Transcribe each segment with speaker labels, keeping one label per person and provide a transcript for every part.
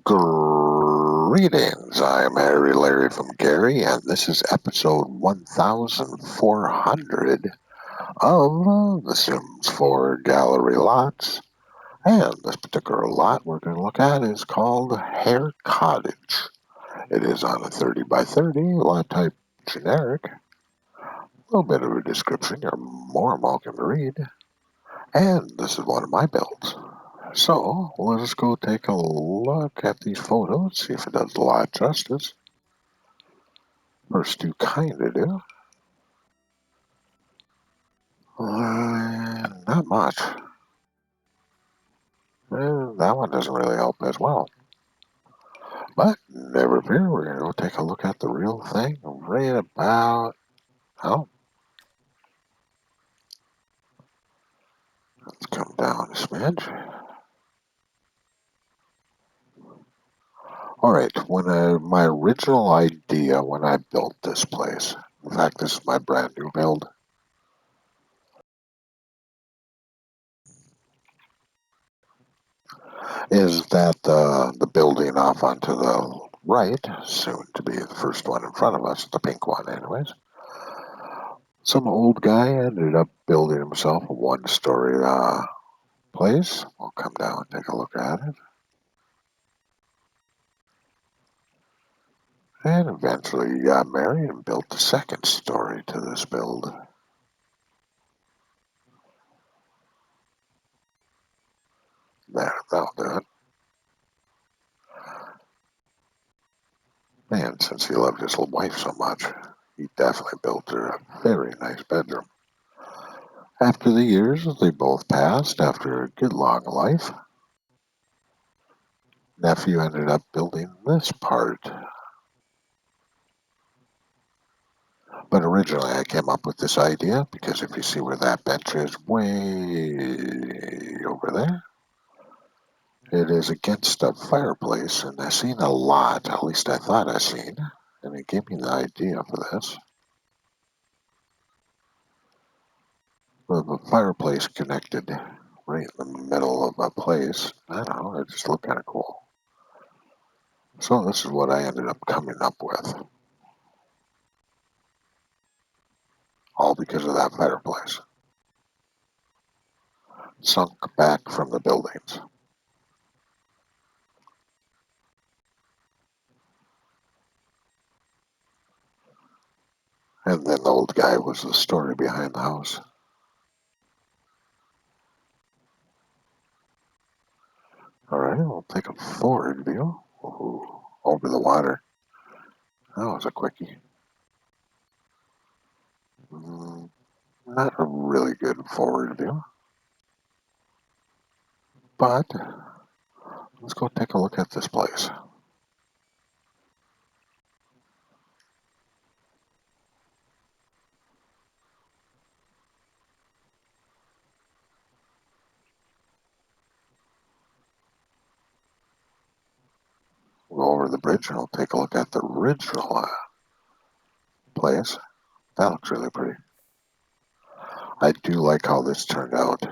Speaker 1: Greetings, I'm Harry Larry from Gary, and this is episode 1400 of The Sims 4 Gallery Lots. And this particular lot we're going to look at is called Hare Cottage. It is on a 30 by 30, lot type generic. A little bit of a description you're more than welcome to read. And this is one of my builds. So, let us go take a look at these photos, see if it does the lot justice. First two kind of do. Not much. That one doesn't really help as well. But never fear, we're going to go take a look at the real thing right about... Oh, let's come down a smidge. Alright, my original idea when I built this place, in fact this is my brand new build, is that the building off onto the right, soon to be the first one in front of us, the pink one anyways, some old guy ended up building himself a one-story place. We'll come down and take a look at it. And eventually he got married and built the second story to this build. There, that'll do it. And since he loved his wife so much, he definitely built her a very nice bedroom. After the years, they both passed after a good long life. Nephew ended up building this part. But originally I came up with this idea because if you see where that bench is way over there, it is against a fireplace, and I've seen a lot, at least I thought I seen, and it gave me the idea for this. The fireplace connected right in the middle of a place. I don't know, it just looked kind of cool. So this is what I ended up coming up with. All because of that fireplace. Sunk back from the buildings. And then the old guy was the story behind the house. Alright, we'll take a forward view. Ooh, over the water. That was a quickie. Not a really good forward view. But let's go take a look at this place. We'll go over the bridge and we'll take a look at the original place. That looks really pretty. I do like how this turned out.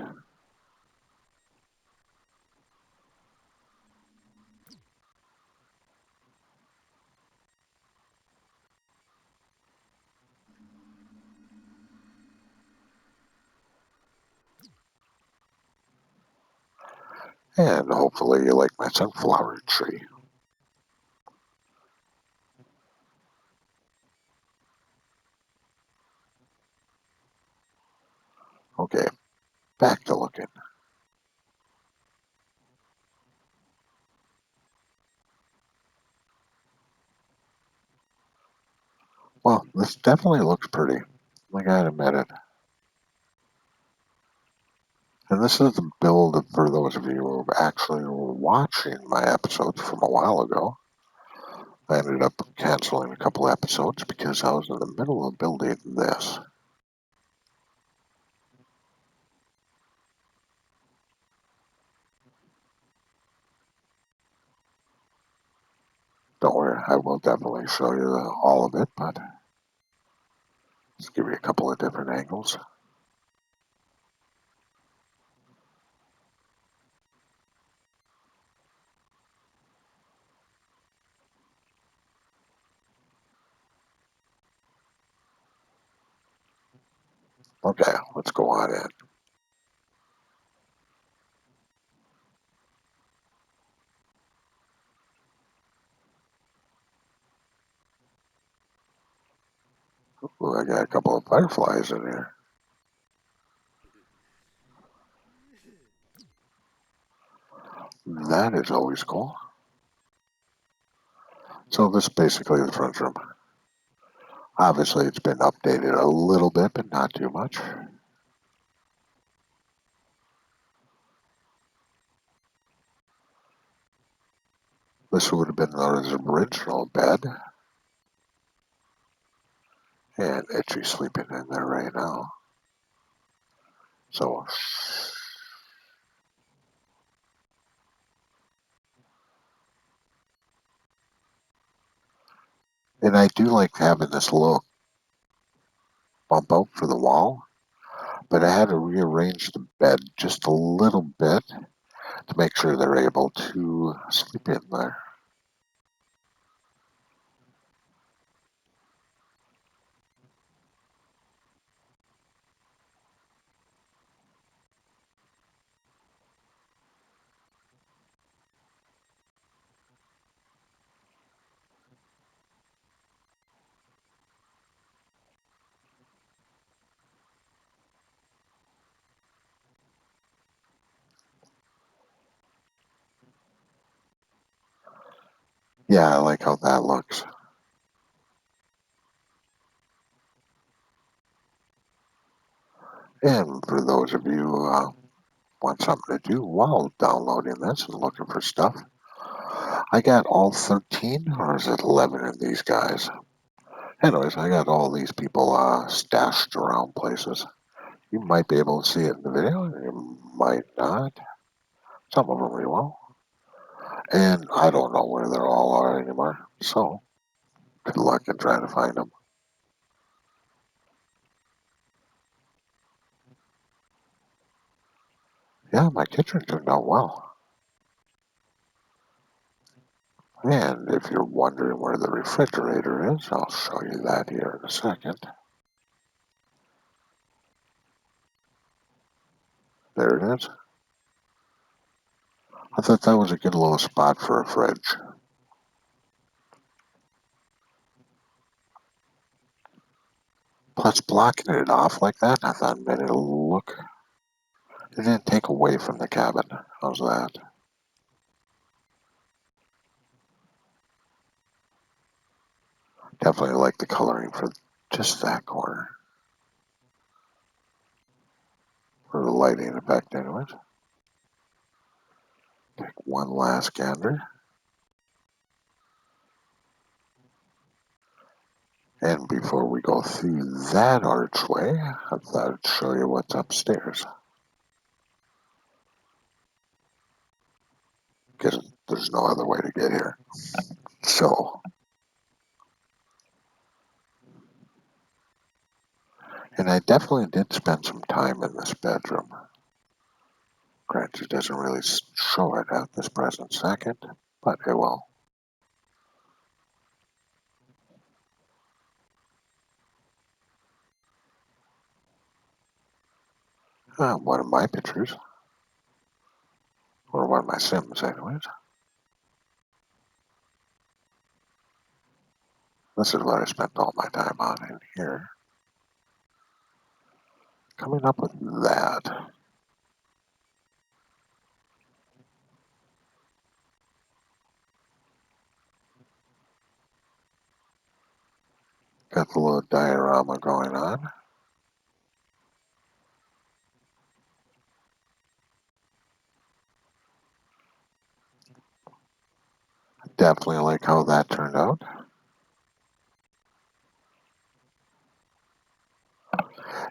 Speaker 1: And hopefully you like my sunflower tree. Okay, back to looking. Well, this definitely looks pretty. I gotta admit it. And this is the build for those of you who actually were watching my episodes from a while ago. I ended up canceling a couple episodes because I was in the middle of building this. Don't worry, I will definitely show you all of it, but let's give you a couple of different angles. Okay, let's go on in. Ooh, I got a couple of fireflies in here. That is always cool. So this is basically the front room. Obviously, it's been updated a little bit, but not too much. This would have been the original bed. And Itchy's sleeping in there right now. So, and I do like having this little bump out for the wall, but I had to rearrange the bed just a little bit to make sure they're able to sleep in there. Yeah, I like how that looks. And for those of you who want something to do while downloading this and looking for stuff, I got all 13, or is it 11 of these guys? Anyways, I got all these people stashed around places. You might be able to see it in the video, you might not. Some of them you will. And I don't know where they all are anymore, so good luck in trying to find them. Yeah, my kitchen turned out well. And if you're wondering where the refrigerator is, I'll show you that here in a second. There it is. I thought that was a good little spot for a fridge. Plus, blocking it off like that, I thought made it look. It didn't take away from the cabin. How's that? Definitely like the coloring for just that corner. For the lighting effect, anyways. Take one last gander. And before we go through that archway, I thought I'd show you what's upstairs. Because there's no other way to get here. So, and I definitely did spend some time in this bedroom. Granted, it doesn't really show it at this present second, but it will. One of my pictures, or one of my Sims, anyways. This is what I spent all my time on in here. Coming up with that. Got the little diorama going on. Definitely like how that turned out.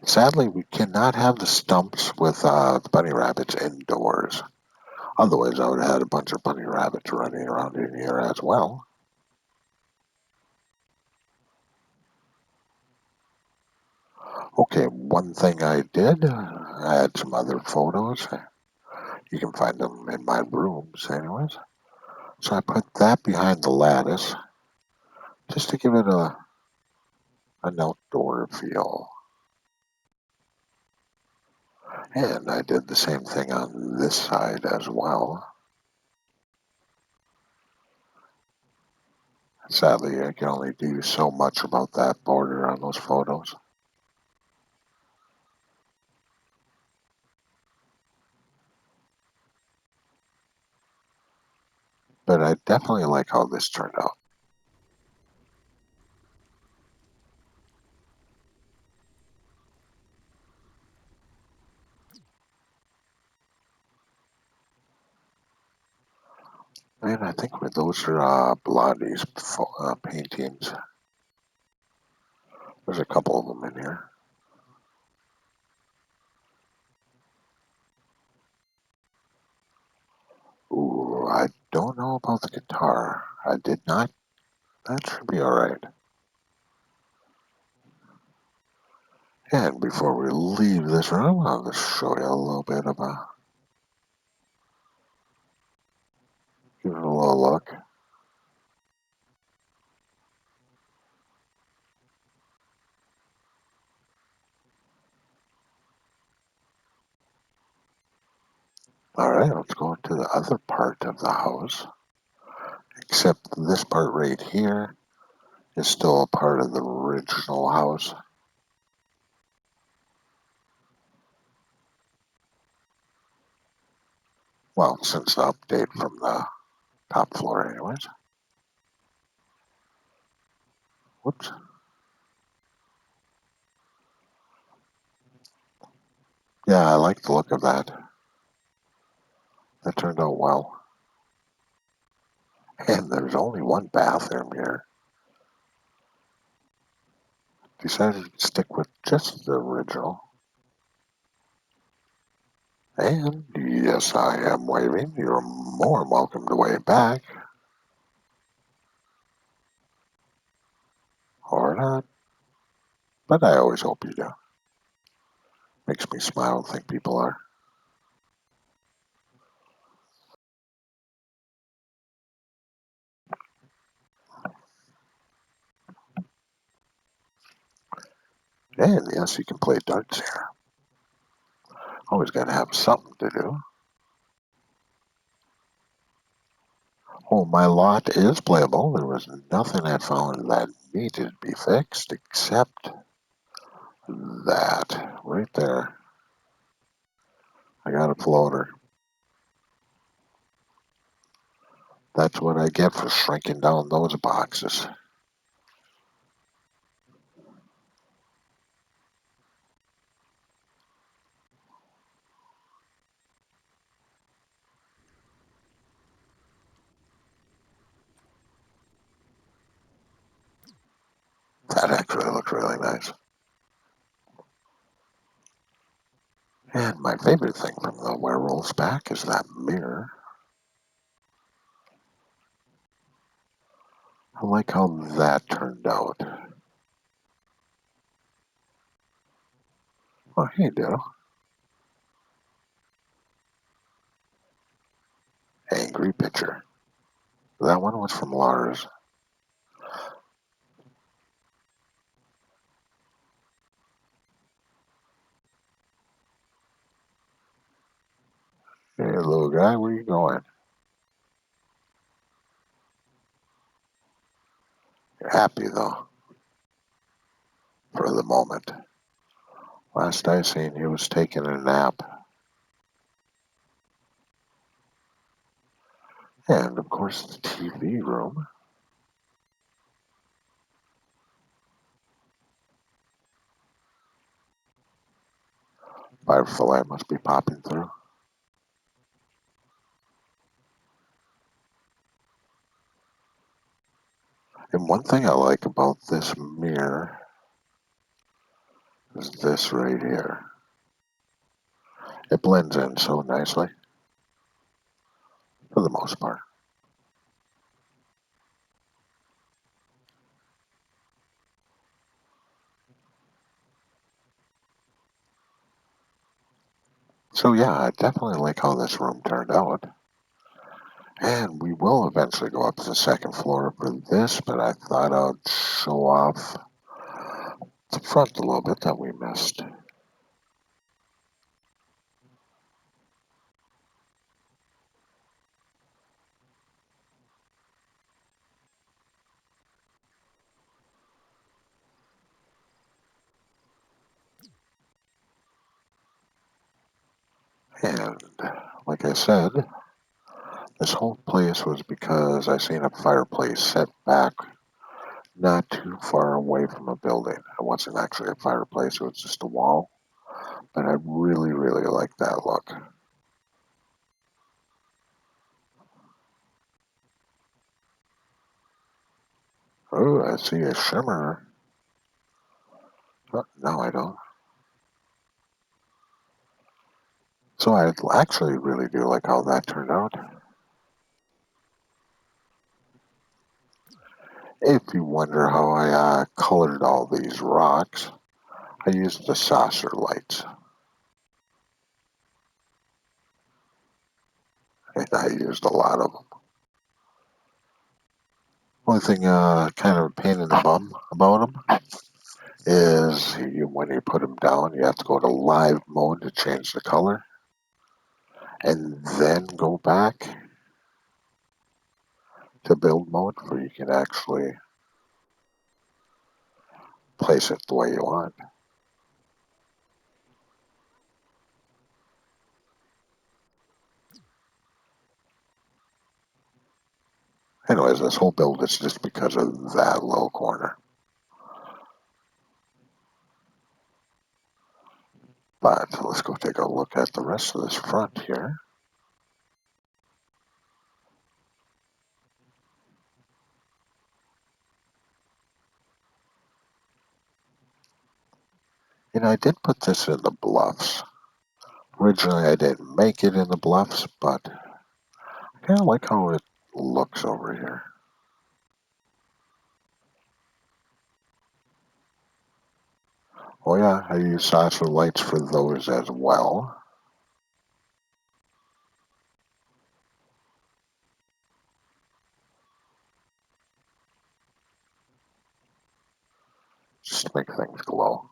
Speaker 1: Sadly, we cannot have the stumps with the bunny rabbits indoors. Otherwise, I would have had a bunch of bunny rabbits running around in here as well. Okay, one thing I did, I had some other photos. You can find them in my rooms, anyways. So I put that behind the lattice just to give it an outdoor feel. And I did the same thing on this side as well. Sadly, I can only do so much about that border on those photos. But I definitely like how this turned out. And I think those are Blondie's paintings. There's a couple of them in here. Ooh, I don't know about the guitar. I did not. That should be alright. And before we leave this room, I'll just show you a little bit of give it a little look. Alright, let's go to the other part of the house. Except this part right here is still a part of the original house. Well, since the update from the top floor anyways. Whoops. Yeah, I like the look of that. That turned out well. And there's only one bathroom here. Decided to stick with just the original. And yes, I am waving. You're more welcome to wave back. Or not. But I always hope you do. Makes me smile and think people are. And yes, you can play darts here. Always got to have something to do. Oh, my lot is playable. There was nothing I found that needed to be fixed except that right there. I got a floater. That's what I get for shrinking down those boxes. That actually looks really nice. And my favorite thing from the werewolf's back is that mirror. I like how that turned out. Oh, hey, Dill. Angry picture. That one was from Lars. Hey, little guy, where you going? You're happy, though, for the moment. Last I seen, he was taking a nap. And, of course, the TV room. Firefly must be popping through. And one thing I like about this mirror is this right here. It blends in so nicely, for the most part. So yeah, I definitely like how this room turned out. And we will eventually go up to the second floor for this, but I thought I'd show off the front a little bit that we missed. And like I said, this whole place was because I seen a fireplace set back not too far away from a building. It wasn't actually a fireplace, it was just a wall. But I really, really like that look. Oh, I see a shimmer. Oh, no, I don't. So I actually really do like how that turned out. If you wonder how I colored all these rocks, I used the saucer lights. And I used a lot of them. Only thing kind of a pain in the bum about them is when you put them down, you have to go to live mode to change the color and then go back to build mode where you can actually place it the way you want. Anyways, this whole build is just because of that low corner. But let's go take a look at the rest of this front here. And I did put this in the bluffs. Originally, I didn't make it in the bluffs, but I kind of like how it looks over here. Oh yeah, I use saucer lights for those as well. Just to make things glow.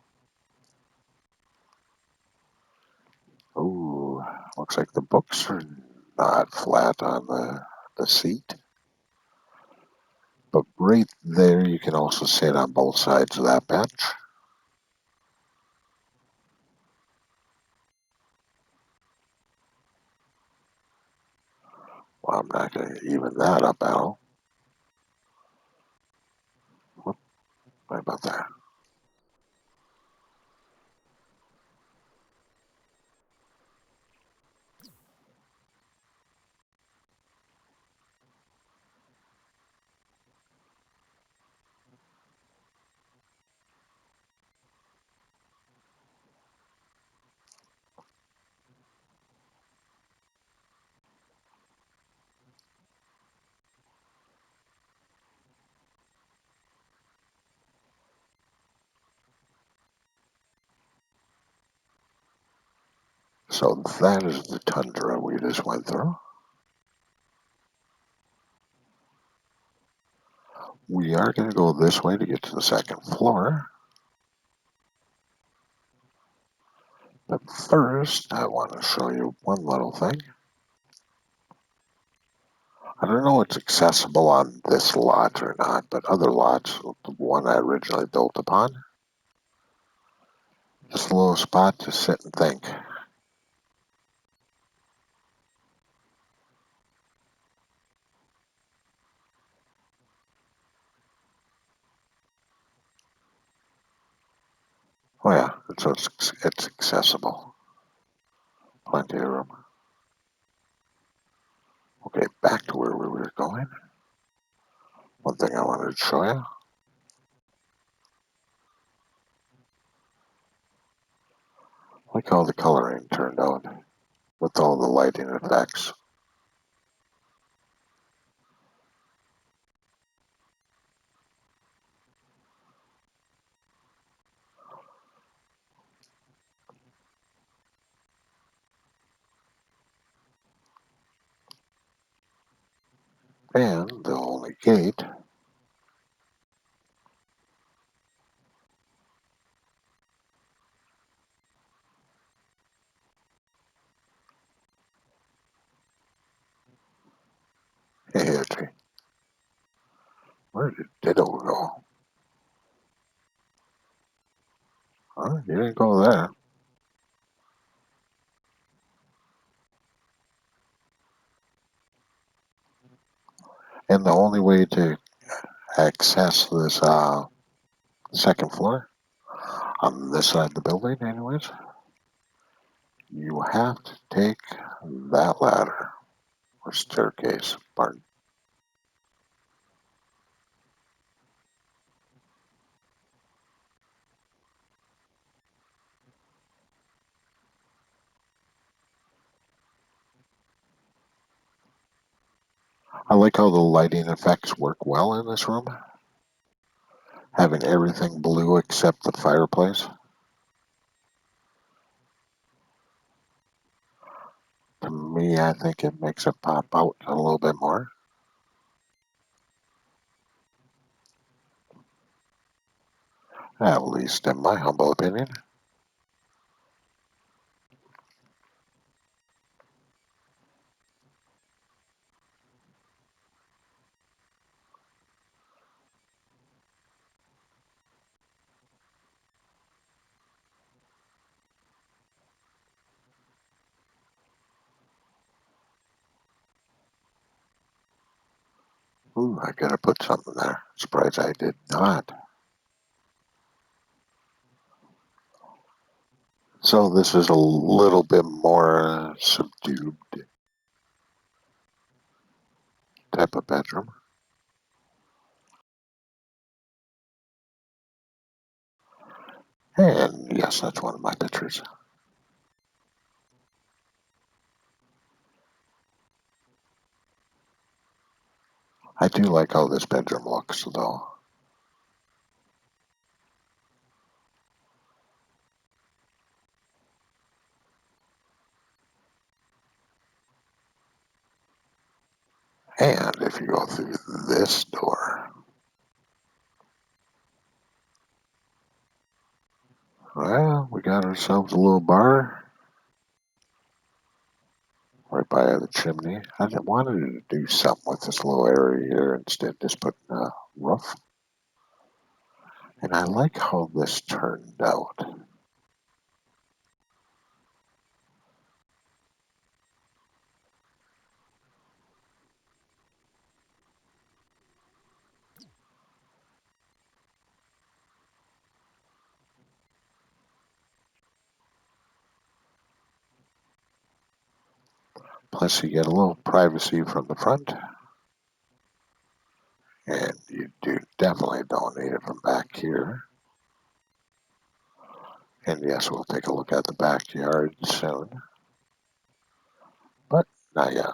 Speaker 1: Ooh, looks like the books are not flat on the seat. But right there, you can also sit on both sides of that bench. Well, I'm not going to even that up, Al. What about that? So that is the tundra we just went through. We are going to go this way to get to the second floor. But first, I want to show you one little thing. I don't know if it's accessible on this lot or not, but other lots, the one I originally built upon, just a little spot to sit and think. Oh yeah, so it's accessible. Plenty of room. Okay, back to where we were going. One thing I wanted to show you. Like how the coloring turned out with all the lighting effects. And the only gate. Hey, where did Ditto go? Huh? You didn't go there. And the only way to access this second floor on this side of the building, anyways, you have to take that ladder or staircase. Pardon. I like how the lighting effects work well in this room. Having everything blue except the fireplace. To me, I think it makes it pop out a little bit more. At least in my humble opinion. Ooh, I gotta put something there. Surprised I did not. So this is a little bit more subdued type of bedroom. And yes, that's one of my pictures. I do like how this bedroom looks though. And if you go through this door, well, we got ourselves a little bar right by the chimney. I wanted to do something with this little area here instead just putting a roof. And I like how this turned out. Plus, you get a little privacy from the front, and you do definitely don't need it from back here. And yes, we'll take a look at the backyard soon, but not yet.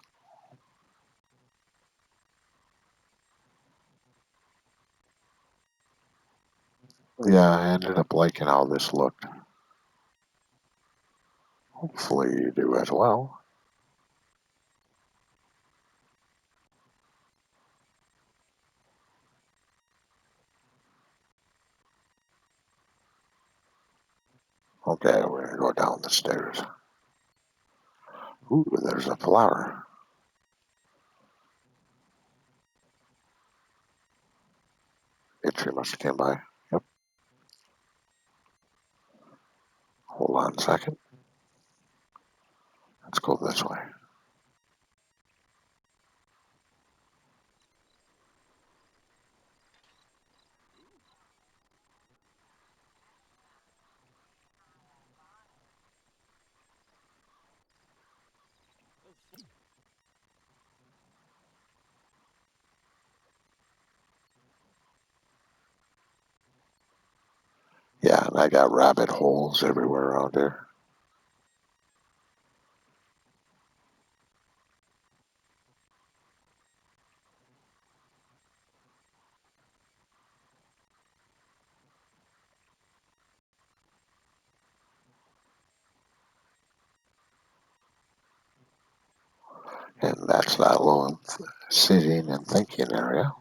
Speaker 1: Yeah, I ended up liking how this looked. Hopefully, you do as well. Okay, we're gonna go down the stairs. Ooh, there's a flower. It tree must have came by. Yep. Hold on a second. Let's go this way. Yeah, and I got rabbit holes everywhere around here. And that's that little sitting and thinking area.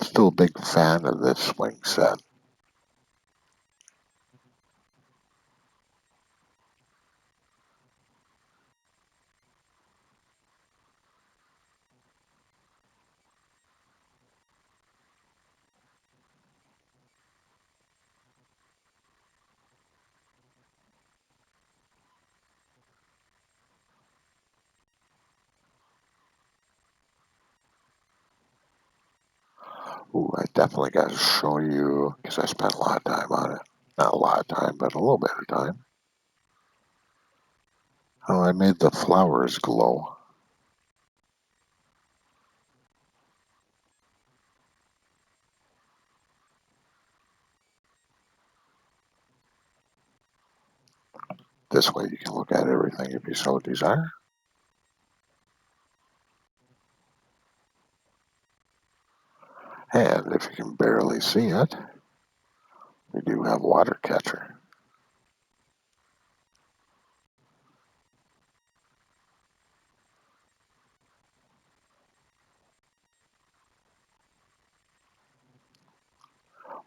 Speaker 1: Still a big fan of this swing set. Ooh, I definitely got to show you, because I spent a lot of time on it. Not a lot of time, but a little bit of time. How I made the flowers glow. This way you can look at everything if you so desire. And if you can barely see it, we do have water catcher.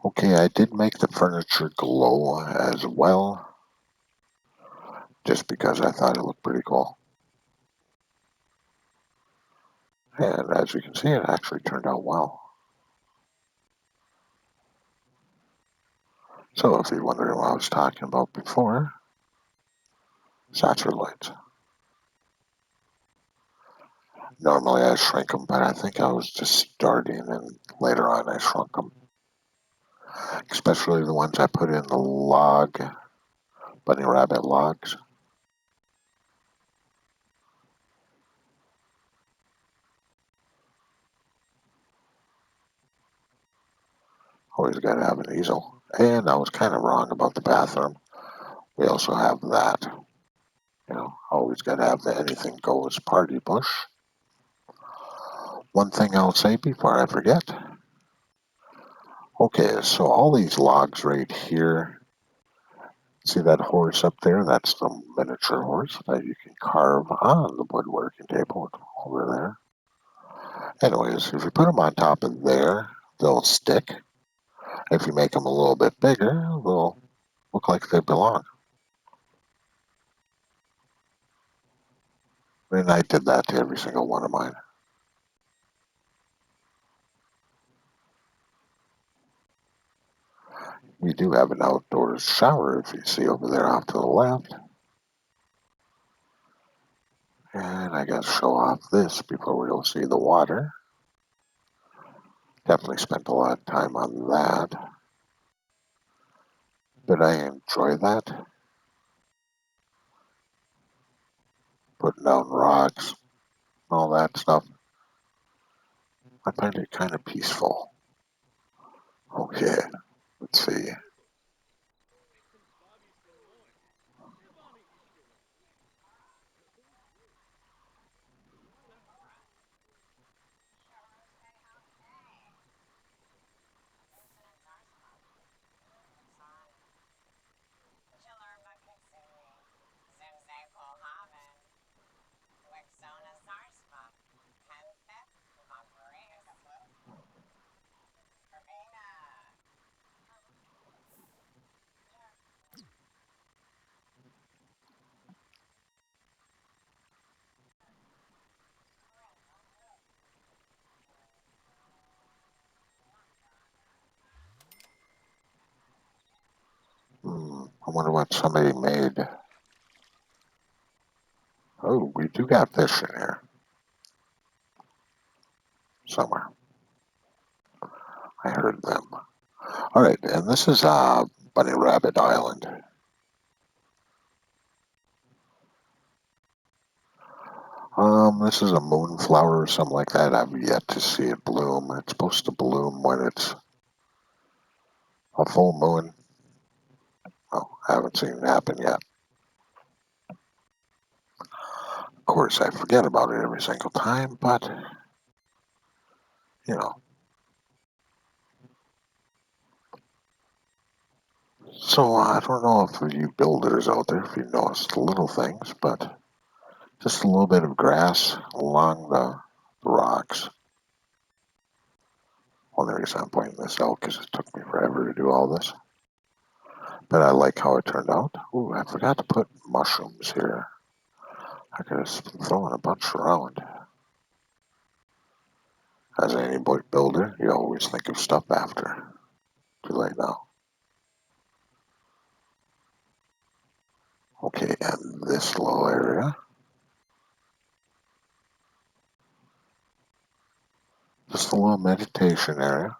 Speaker 1: Okay, I did make the furniture glow as well, just because I thought it looked pretty cool. And as you can see, it actually turned out well. So if you're wondering what I was talking about before, satchel lights. Normally I shrink them, but I think I was just starting and later on I shrunk them. Especially the ones I put in the log, bunny rabbit logs. Always got to have an easel. And I was kind of wrong about the bathroom. We also have that. You know, always got to have the anything goes party bush. One thing I'll say before I forget. Okay, so all these logs right here, see that horse up there? That's the miniature horse that you can carve on the woodworking table over there. Anyways, if you put them on top of there, they'll stick. If you make them a little bit bigger, they'll look like they belong. And I did that to every single one of mine. We do have an outdoors shower, if you see over there off to the left. And I gotta show off this before we go see the water. Definitely spent a lot of time on that. Did I enjoy that? Putting down rocks, all that stuff. I find it kind of peaceful. Okay, let's see. I wonder what somebody made. Oh, we do got fish in here somewhere. I heard them. All right, and this is Bunny Rabbit Island. This is a moonflower or something like that. I've yet to see it bloom. It's supposed to bloom when it's a full moon. Oh, I haven't seen it happen yet. Of course, I forget about it every single time, but you know. So I don't know if you builders out there, if you notice the little things, but just a little bit of grass along the rocks. Only reason I'm pointing this out because it took me forever to do all this. But I like how it turned out. Ooh, I forgot to put mushrooms here. I could have thrown a bunch around. As any builder, you always think of stuff after. Too late now. Okay, and this little area, just a little meditation area.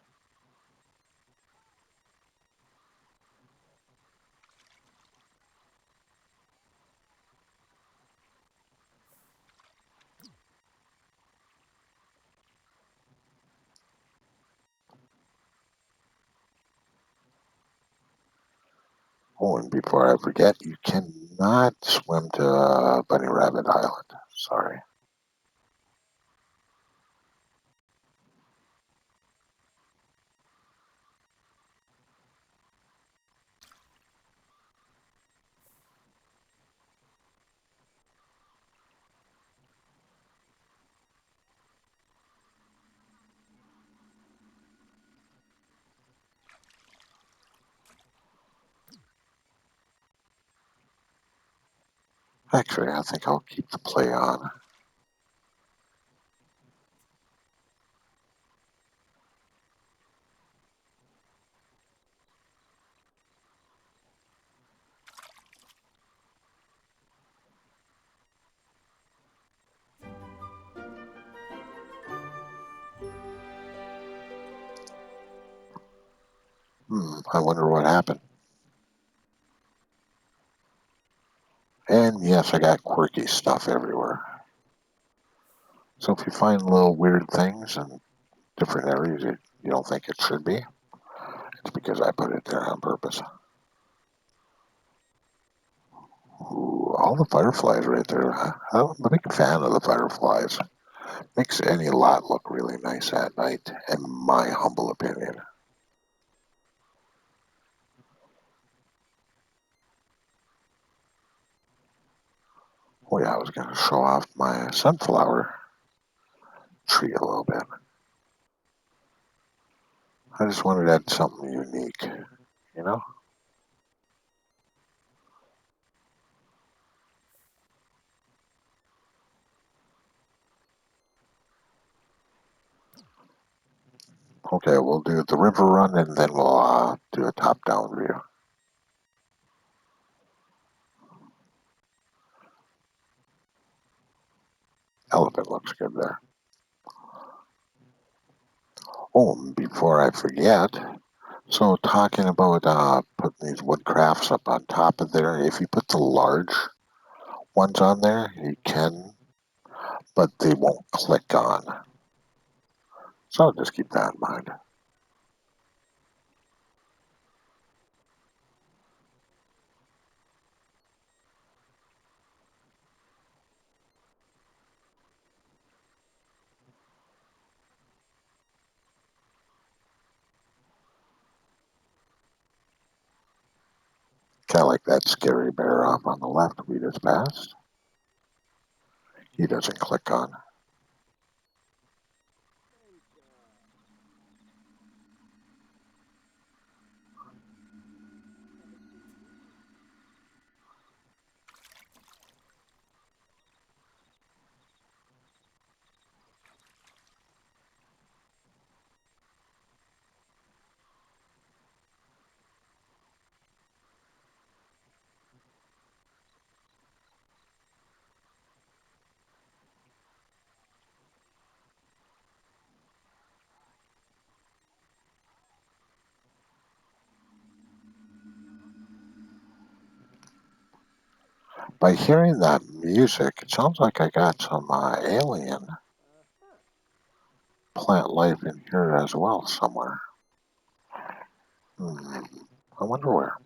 Speaker 1: Oh, and before I forget, you cannot swim to Bunny Rabbit Island. Sorry. Actually, I think I'll keep the play on. I wonder what happened. And yes, I got quirky stuff everywhere. So if you find little weird things in different areas that you don't think it should be, it's because I put it there on purpose. Ooh, all the fireflies right there. I'm a big fan of the fireflies. Makes any lot look really nice at night, in my humble opinion. Oh yeah, I was going to show off my sunflower tree a little bit. I just wanted to add something unique, you know? Okay, we'll do the river run and then we'll do a top-down view. Elephant looks good there. Oh, and before I forget, so talking about putting these wood crafts up on top of there, if you put the large ones on there, you can, but they won't click on. So just keep that in mind. Kind of like that scary bear off on the left we just passed. He doesn't click on. By hearing that music, it sounds like I got some alien plant life in here as well somewhere. Hmm, I wonder where.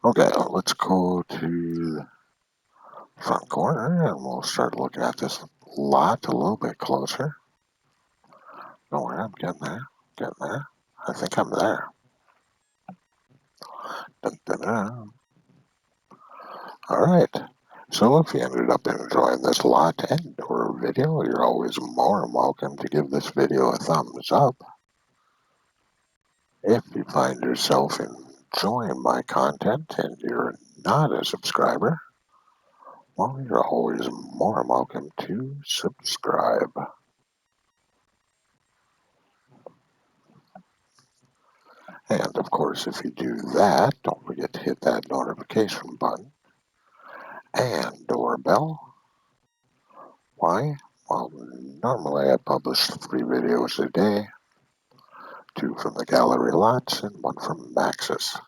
Speaker 1: Okay, let's go to the front corner and we'll start looking at this lot a little bit closer. Don't worry, I'm getting there. Getting there. I think I'm there. Dun, dun, dun. All right. So if you ended up enjoying this lot and or video, you're always more than welcome to give this video a thumbs up. If you find yourself enjoying my content and you're not a subscriber, well, you're always more than welcome to subscribe. And of course, if you do that, don't forget to hit that notification button and doorbell. Why? Well, normally I publish 3 videos a day, 2 from the gallery lots and 1 from Maxis.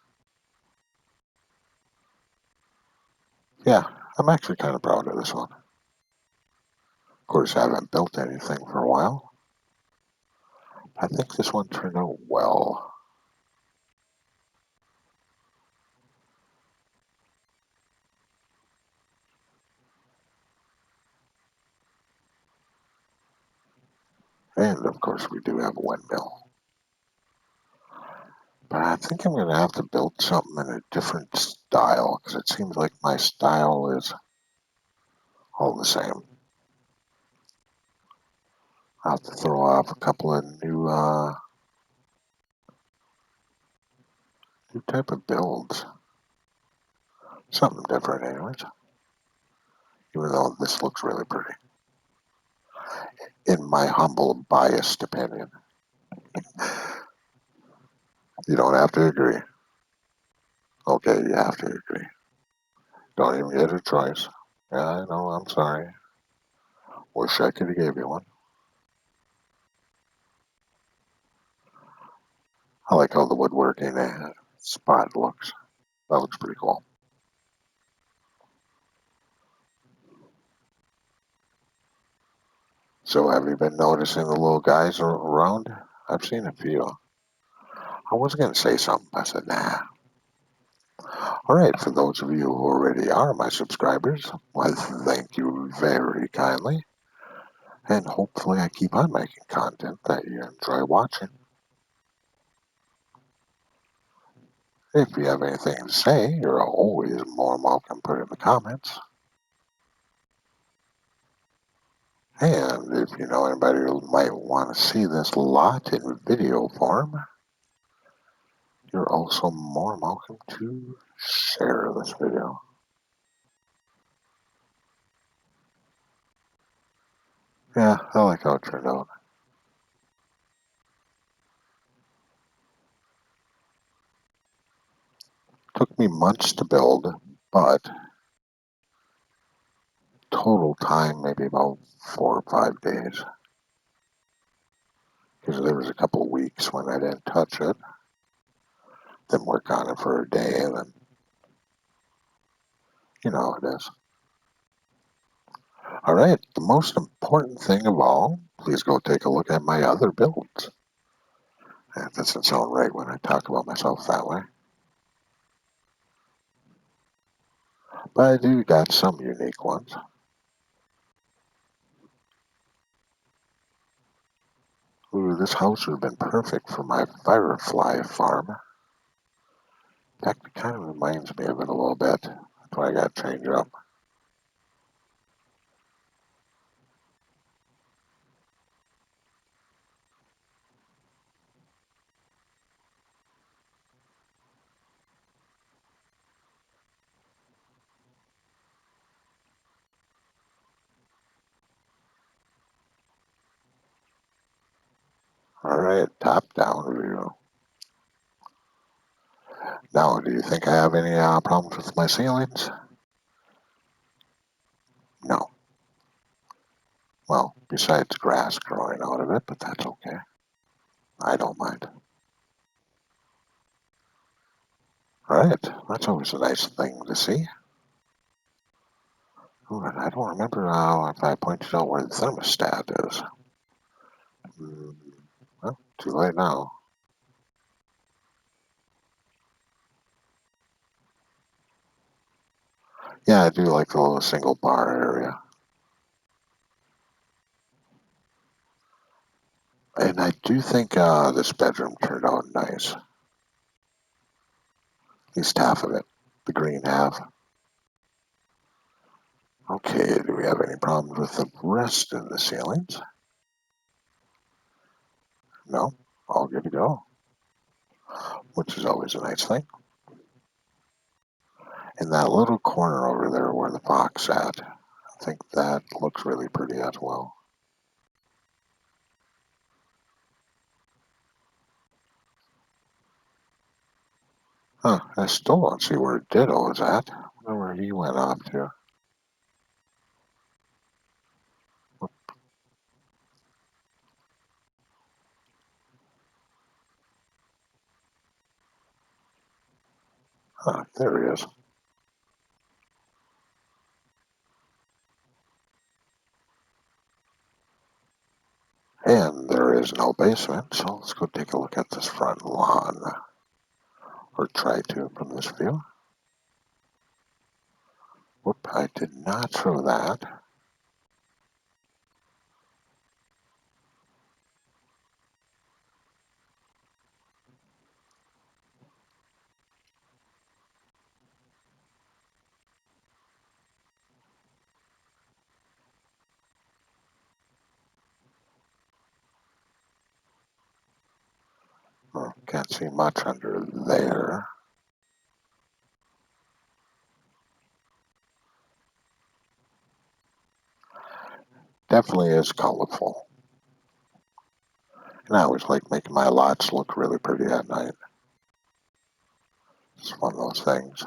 Speaker 1: Yeah, I'm actually kind of proud of this one. Of course, I haven't built anything for a while. I think this one turned out well. And of course we do have a windmill. But I think I'm going to have to build something in a different style because it seems like my style is all the same. I'll have to throw off a couple of new type of builds. Something different anyways. Even though this looks really pretty. In my humble biased opinion. You don't have to agree. Okay, you have to agree. Don't even get a choice. Yeah, I know, I'm sorry. Wish I could have gave you one. I like how the woodworking spot looks. That looks pretty cool. So have you been noticing the little guys around? I've seen a few. I was going to say something, but I said, nah. All right, for those of you who already are my subscribers, well, thank you very kindly. And hopefully I keep on making content that you enjoy watching. If you have anything to say, you're always more than welcome to put it in the comments. And if you know anybody who might want to see this lot in video form, you're also more than welcome to share this video. Yeah, I like how it turned out. Took me months to build, but total time maybe about 4 or 5 days. Because there was a couple of weeks when I didn't touch it, then work on it for a day, and then you know how it is. All right, the most important thing of all, please go take a look at my other builds. That doesn't sound right when I talk about myself that way. But I do got some unique ones. Ooh, this house would have been perfect for my firefly farm. In fact, it kind of reminds me of it a little bit. That's why I got to change it up. All right, top-down view. Now, do you think I have any problems with my ceilings? No. Well, besides grass growing out of it, but that's okay. I don't mind. All right, that's always a nice thing to see. Ooh, and I don't remember if I pointed out where the thermostat is. Mm, well, too late now. Yeah, I do like the little single bar area. And I do think this bedroom turned out nice. At least half of it. The green half. Okay, do we have any problems with the rest of the ceilings? No, all good to go. Which is always a nice thing. And that little corner over there where the fox sat, I think that looks really pretty as well. Huh, I still don't see where Ditto is at. I wonder where he went off to. Huh, there he is. And there is no basement, so let's go take a look at this front lawn. Or try to from this view. Whoop, I did not throw that. Can't see much under there. Definitely is colorful. And I always like making my lots look really pretty at night. It's one of those things.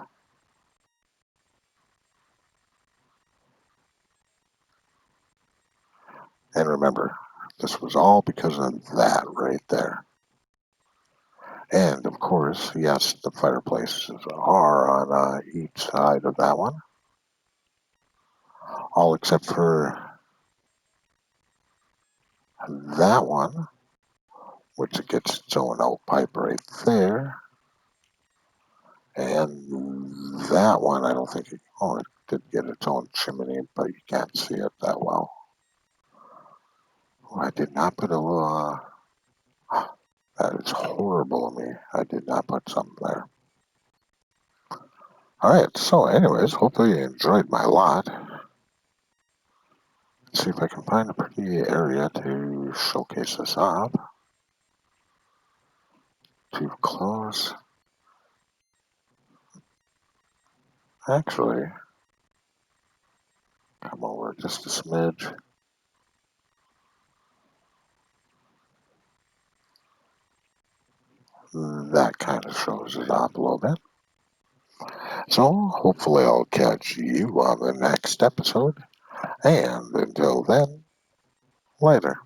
Speaker 1: And remember, this was all because of that right there. And of course, yes, the fireplaces are on each side of that one, all except for that one, which gets its own out pipe right there. And that one, I don't think it did get its own chimney, but you can't see it that well. Oh, I did not put a little, that is horrible of me. I did not put something there. Alright, so anyways, hopefully you enjoyed my lot. Let's see if I can find a pretty area to showcase this off. Too close. Actually, come over just a smidge. That kind of shows it off a little bit. So hopefully I'll catch you on the next episode. And until then, later.